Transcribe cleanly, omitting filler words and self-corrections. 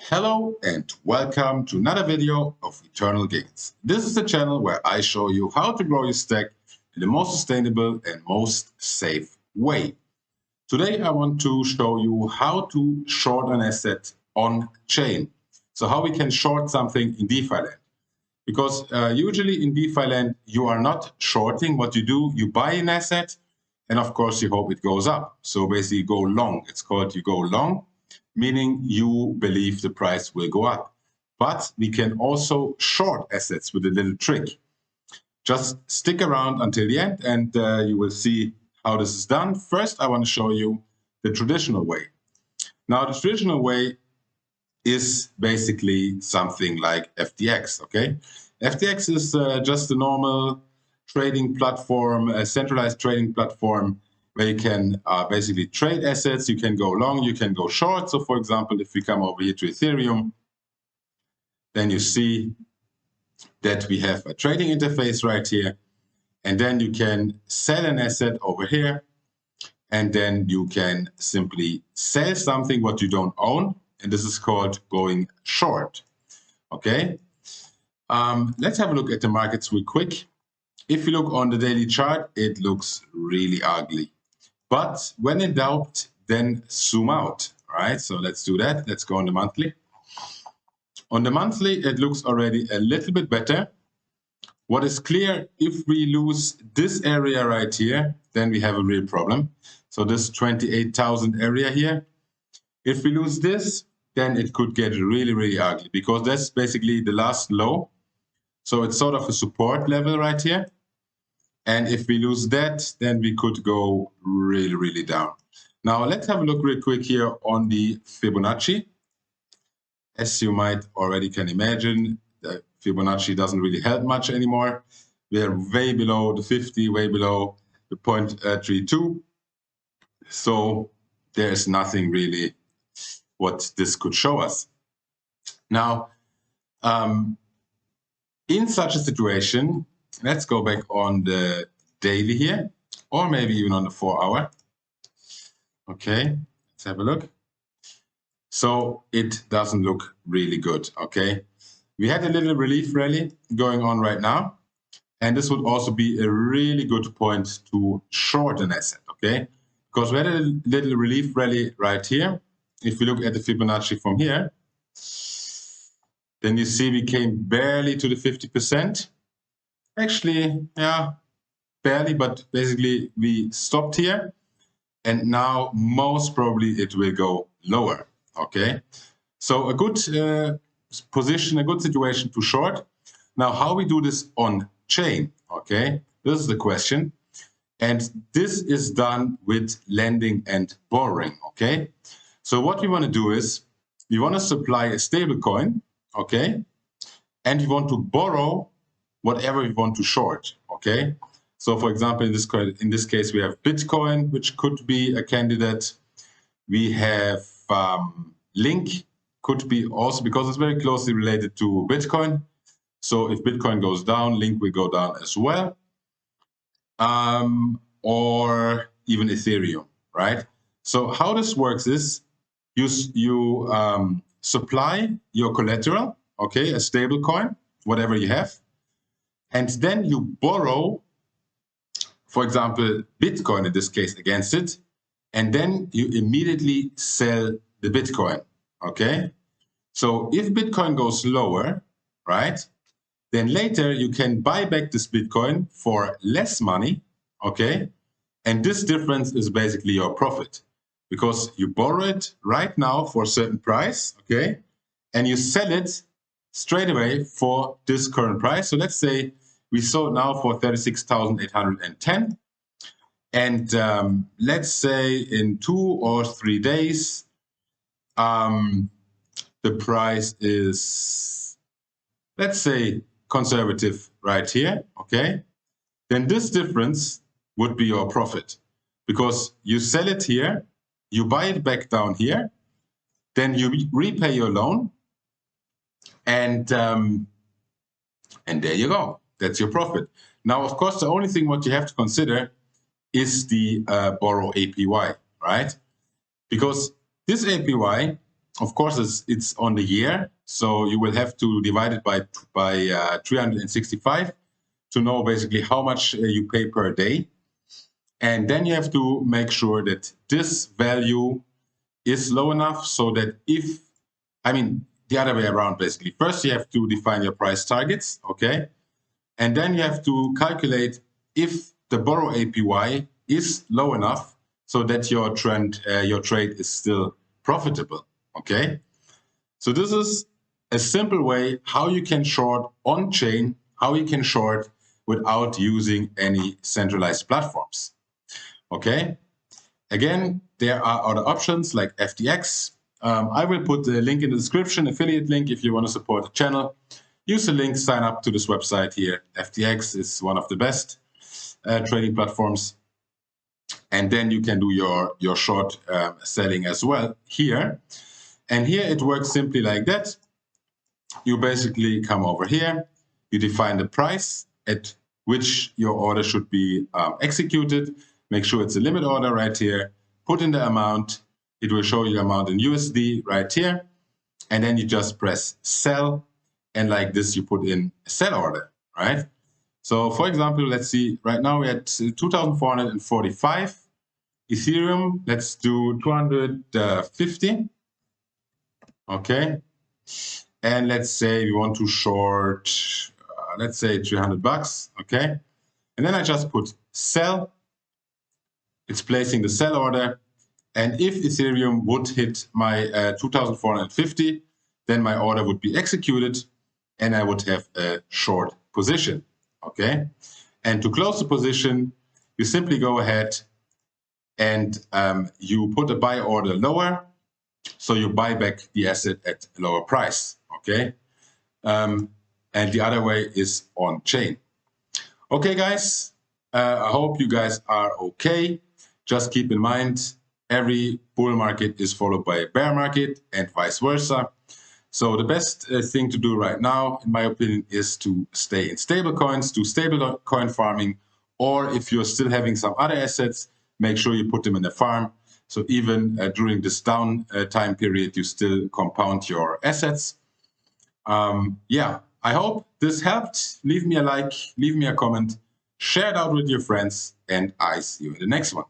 Hello and welcome to another video of Eternal Gains. This is the channel where I show you how to grow your stack in the most sustainable and most safe way. Today I want to show you how to short an asset on chain. So how we can short something in DeFi land. Because usually in DeFi land you are not shorting. What you do, you buy an asset and of course you hope it goes up. So basically you go long. It's called you go long, meaning you believe the price will go up. But we can also short assets with a little trick. Just stick around until the end and you will see how this is done. First, I want to show you the traditional way. Now, the traditional way is basically something like FTX, okay? FTX is just a normal trading platform, a centralized trading platform where you can basically trade assets. You can go long, you can go short. So for example, if we come over here to Ethereum, then you see that we have a trading interface right here. And then you can sell an asset over here. And then you can simply sell something what you don't own. And this is called going short, okay? Let's have a look at the markets real quick. If you look on the daily chart, it looks really ugly. But when in doubt, then zoom out, right? So let's do that. Let's go on the monthly. On the monthly, it looks already a little bit better. What is clear, if we lose this area right here, then we have a real problem. So this 28,000 area here, if we lose this, then it could get really, really ugly because that's basically the last low. So it's sort of a support level right here. And if we lose that, then we could go really, really down. Now, let's have a look real quick here on the Fibonacci. As you might already can imagine, the Fibonacci doesn't really help much anymore. We are way below the 50, way below the 0.32. So there's nothing really what this could show us. Now, in such a situation, let's go back on the daily here, or maybe even on the 4-hour. Okay, let's have a look. So it doesn't look really good, okay? We had a little relief rally going on right now, and this would also be a really good point to short an asset, okay? Because we had a little relief rally right here. If we look at the Fibonacci from here, then you see we came barely to the 50%. Actually, yeah, barely, but basically we stopped here. And now most probably it will go lower, okay? So a good position, a good situation to short. Now, how we do this on chain, okay? This is the question. And this is done with lending and borrowing, okay? So what we want to do is we want to supply a stable coin, okay? And we want to borrow whatever we want to short, okay? So for example, in this case, we have Bitcoin, which could be a candidate. We have Link, could be also, because it's very closely related to Bitcoin. So if Bitcoin goes down, Link will go down as well. Or even Ethereum, right? So how this works is you supply your collateral, okay, a stable coin, whatever you have, and then you borrow, for example, Bitcoin in this case against it, and then you immediately sell the Bitcoin, okay? So if Bitcoin goes lower, right, then later you can buy back this Bitcoin for less money, okay? And this difference is basically your profit because you borrow it right now for a certain price, okay? And you sell it straight away for this current price. So let's say we sold now for 36,810. And let's say in 2 or 3 days, the price is, let's say, conservative right here, okay? Then this difference would be your profit because you sell it here, you buy it back down here, then you repay your loan, and there you go. That's your profit. Now, of course, the only thing what you have to consider is the borrow APY, right? Because this APY of course, it's on the year, so you will have to divide it by 365 to know basically how much you pay per day. And then you have to make sure that this value is low enough so that the other way around, basically. First, you have to define your price targets, okay? And then you have to calculate if the borrow APY is low enough so that your trade is still profitable, okay? So this is a simple way how you can short on-chain, how you can short without using any centralized platforms, okay? Again, there are other options like FTX. I will put the link in the description, affiliate link, if you want to support the channel. Use the link, sign up to this website here. FTX is one of the best trading platforms. And then you can do your short selling as well here. And here it works simply like that. You basically come over here, you define the price at which your order should be executed. Make sure it's a limit order right here. Put in the amount. It will show you the amount in USD right here. And then you just press sell. And like this, you put in a sell order, right? So for example, let's see, right now we're at 2,445 Ethereum. Let's do 250. Okay. And let's say we want to short, let's say $300. Okay. And then I just put sell. It's placing the sell order. And if Ethereum would hit my 2,450, then my order would be executed and I would have a short position, okay? And to close the position, you simply go ahead and you put a buy order lower, so you buy back the asset at a lower price, okay? And the other way is on chain. Okay, guys, I hope you guys are okay. Just keep in mind, every bull market is followed by a bear market and vice versa. So the best thing to do right now, in my opinion, is to stay in stable coins, do stable coin farming, or if you're still having some other assets, make sure you put them in a farm. So even during this down time period, you still compound your assets. Yeah, I hope this helped. Leave me a like, leave me a comment, share it out with your friends, and I see you in the next one.